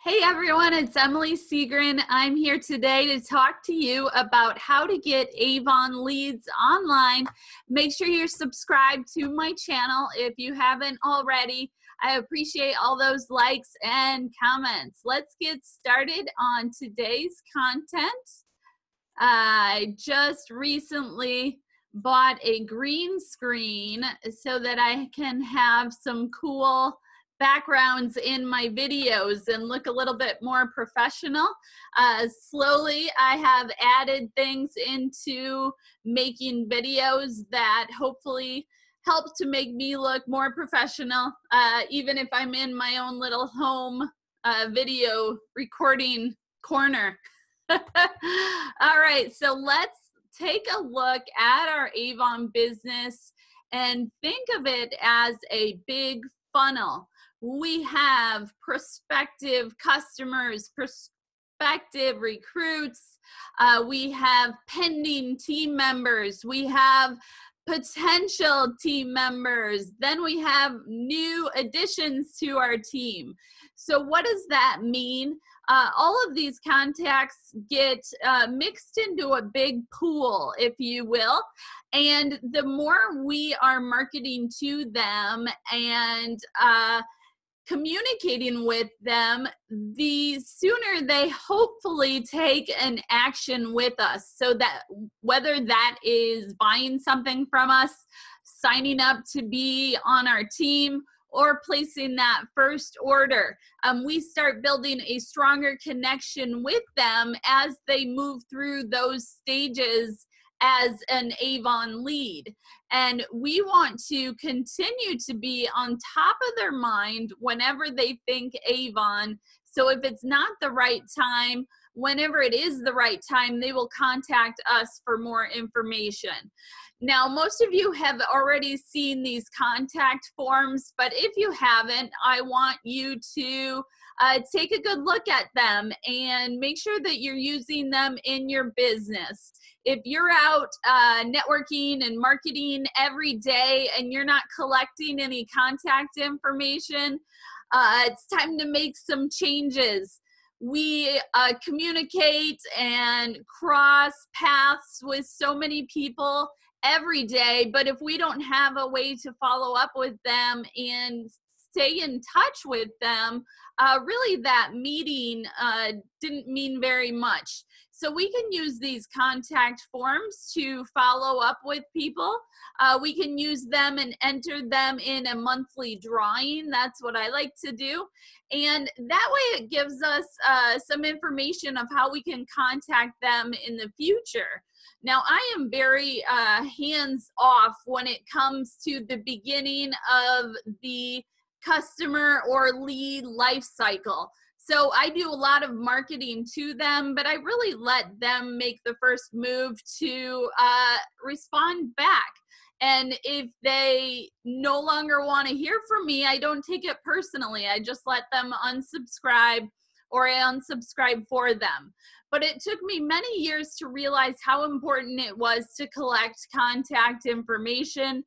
Hey everyone, it's Emily Seagren. I'm here today to talk to you about how to get Avon leads online. Make sure you're subscribed to my channel if you haven't already. I appreciate all those likes and comments. Let's get started on today's content. I just recently bought a green screen so that I can have some cool backgrounds in my videos and look a little bit more professional. Slowly, I have added things into making videos that hopefully help to make me look more professional, even if I'm in my own little home video recording corner. All right, so let's take a look at our Avon business and think of it as a big funnel. We have prospective customers, prospective recruits, we have pending team members, we have potential team members, then we have new additions to our team. So what does that mean? All of these contacts get mixed into a big pool, if you will, and the more we are marketing to them and communicating with them, the sooner they hopefully take an action with us. So that whether that is buying something from us, signing up to be on our team, or placing that first order, we start building a stronger connection with them as they move through those stages as an Avon lead. And we want to continue to be on top of their mind whenever they think Avon. So if it's not the right time, whenever it is the right time, they will contact us for more information. Now, most of you have already seen these contact forms, but if you haven't, I want you to take a good look at them and make sure that you're using them in your business. If you're out networking and marketing every day and you're not collecting any contact information, it's time to make some changes. We communicate and cross paths with so many people every day, but if we don't have a way to follow up with them and stay in touch with them, really that meeting didn't mean very much. So we can use these contact forms to follow up with people. We can use them and enter them in a monthly drawing. That's what I like to do. And that way it gives us some information of how we can contact them in the future. Now, I am very hands-off when it comes to the beginning of the customer or lead life cycle. So I do a lot of marketing to them, but I really let them make the first move to respond back. And if they no longer want to hear from me, I don't take it personally. I just let them unsubscribe, or I unsubscribe for them. But it took me many years to realize how important it was to collect contact information.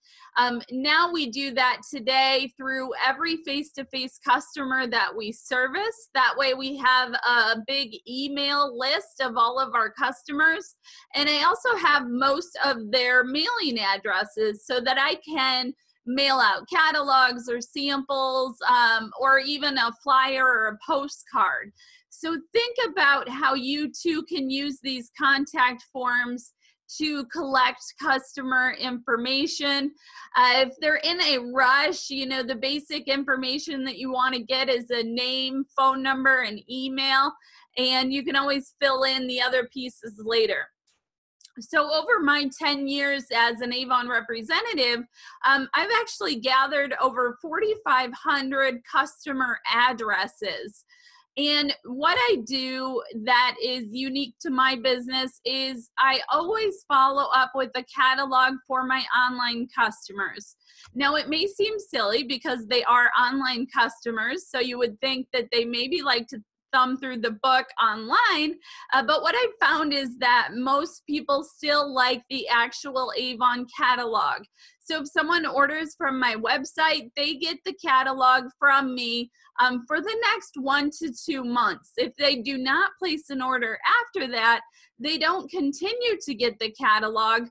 Now we do that today through every face-to-face customer that we service. That way we have a big email list of all of our customers. And I also have most of their mailing addresses so that I can mail out catalogs or samples, or even a flyer or a postcard. So think about how you too can use these contact forms to collect customer information. If they're in a rush, you know, the basic information that you want to get is a name, phone number, and email, and you can always fill in the other pieces later. So over my 10 years as an Avon representative, I've actually gathered over 4,500 customer addresses. And what I do that is unique to my business is I always follow up with a catalog for my online customers. Now, it may seem silly because they are online customers, so you would think that they maybe like to thumb through the book online, but what I've found is that most people still like the actual Avon catalog. So if someone orders from my website, they get the catalog from me for the next 1 to 2 months. If they do not place an order after that, they don't continue to get the catalog,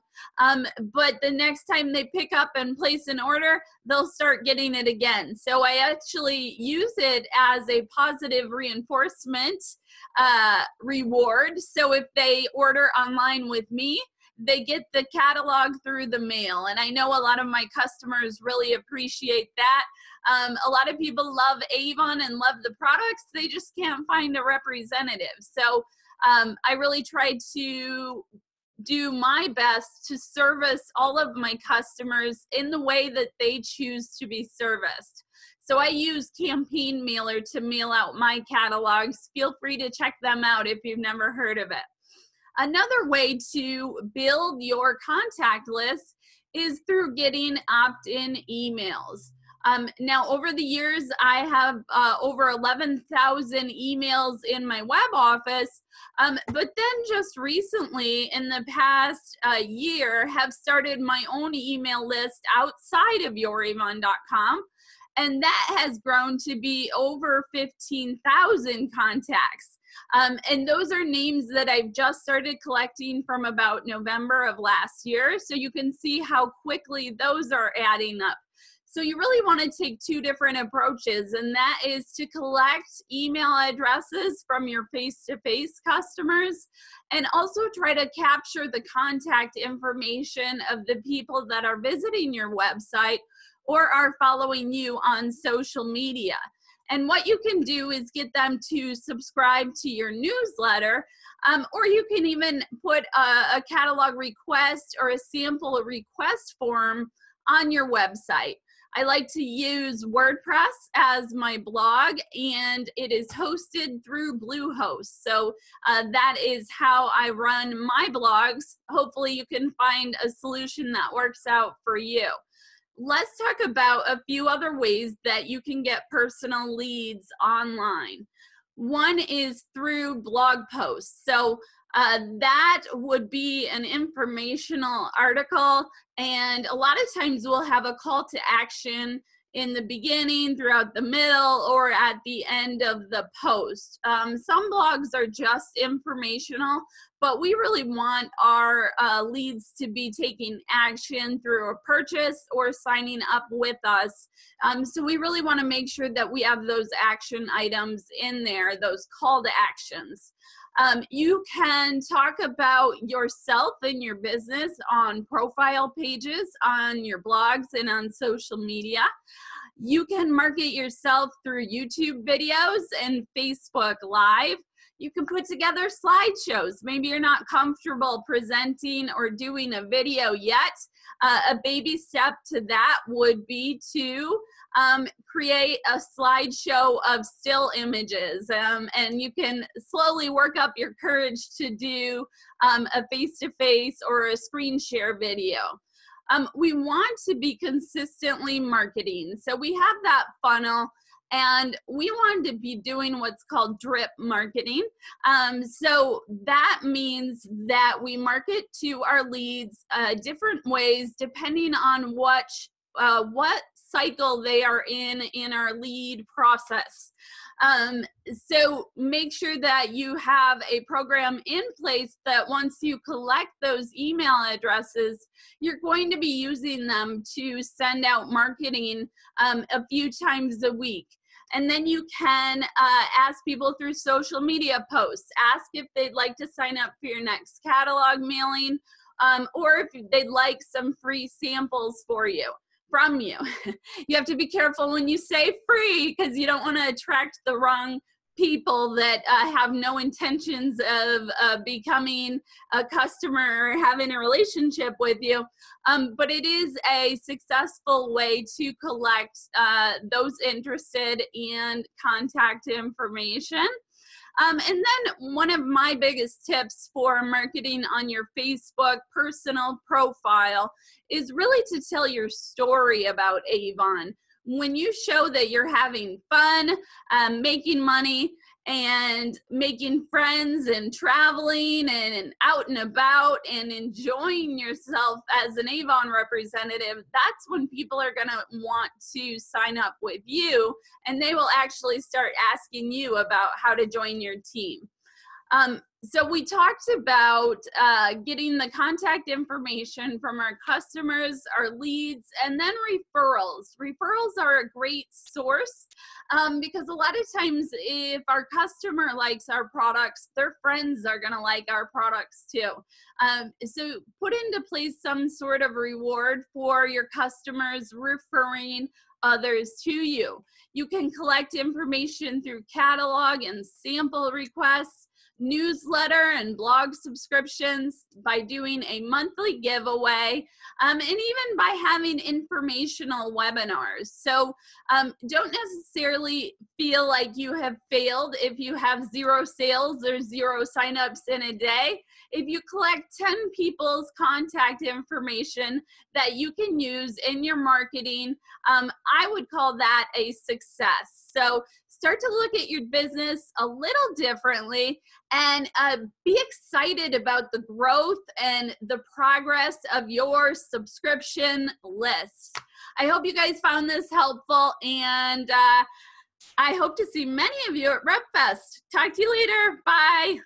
but the next time they pick up and place an order, they'll start getting it again. So I actually use it as a positive reinforcement reward. So if they order online with me, they get the catalog through the mail. And I know a lot of my customers really appreciate that. A lot of people love Avon and love the products. They just can't find a representative. So I really try to do my best to service all of my customers in the way that they choose to be serviced. So I use Campaign Mailer to mail out my catalogs. Feel free to check them out if you've never heard of it. Another way to build your contact list is through getting opt-in emails. Now, over the years, I have over 11,000 emails in my web office, but then just recently, in the past year, have started my own email list outside of youravon.com, and that has grown to be over 15,000 contacts. And those are names that I've just started collecting from about November of last year, so you can see how quickly those are adding up. So you really want to take two different approaches, and that is to collect email addresses from your face-to-face customers and also try to capture the contact information of the people that are visiting your website or are following you on social media. And what you can do is get them to subscribe to your newsletter, or you can even put a catalog request or a sample request form on your website. I like to use WordPress as my blog, and it is hosted through Bluehost. So that is how I run my blogs. Hopefully you can find a solution that works out for you. Let's talk about a few other ways that you can get personal leads online. One is through blog posts. So that would be an informational article, and a lot of times we'll have a call to action in the beginning, throughout the middle, or at the end of the post. Some blogs are just informational, but we really want our leads to be taking action through a purchase or signing up with us. So we really want to make sure that we have those action items in there, those call to actions. You can talk about yourself and your business on profile pages, on your blogs, and on social media. You can market yourself through YouTube videos and Facebook Live. You can put together slideshows. Maybe you're not comfortable presenting or doing a video yet. A baby step to that would be to create a slideshow of still images, and you can slowly work up your courage to do a face-to-face or a screen share video. We want to be consistently marketing. So we have that funnel, and we want to be doing what's called drip marketing. So that means that we market to our leads different ways depending on what cycle they are in our lead process. So make sure that you have a program in place that once you collect those email addresses, you're going to be using them to send out marketing a few times a week. And then you can ask people through social media posts, ask if they'd like to sign up for your next catalog mailing, or if they'd like some free samples from you. You have to be careful when you say free, because you don't want to attract the wrong people that have no intentions of becoming a customer or having a relationship with you. But it is a successful way to collect those interested and contact information. And then one of my biggest tips for marketing on your Facebook personal profile is really to tell your story about Avon. When you show that you're having fun, making money, and making friends and traveling and out and about and enjoying yourself as an Avon representative, that's when people are going to want to sign up with you, and they will actually start asking you about how to join your team. So we talked about getting the contact information from our customers, our leads, and then referrals. Referrals are a great source because a lot of times if our customer likes our products, their friends are going to like our products too. So put into place some sort of reward for your customers referring others to you. You can collect information through catalog and sample requests, newsletter and blog subscriptions, by doing a monthly giveaway, and even by having informational webinars. So don't necessarily feel like you have failed if you have 0 sales or 0 signups in a day. If you collect 10 people's contact information that you can use in your marketing, I would call that a success. So start to look at your business a little differently and be excited about the growth and the progress of your subscription list. I hope you guys found this helpful, and I hope to see many of you at RepFest. Talk to you later. Bye.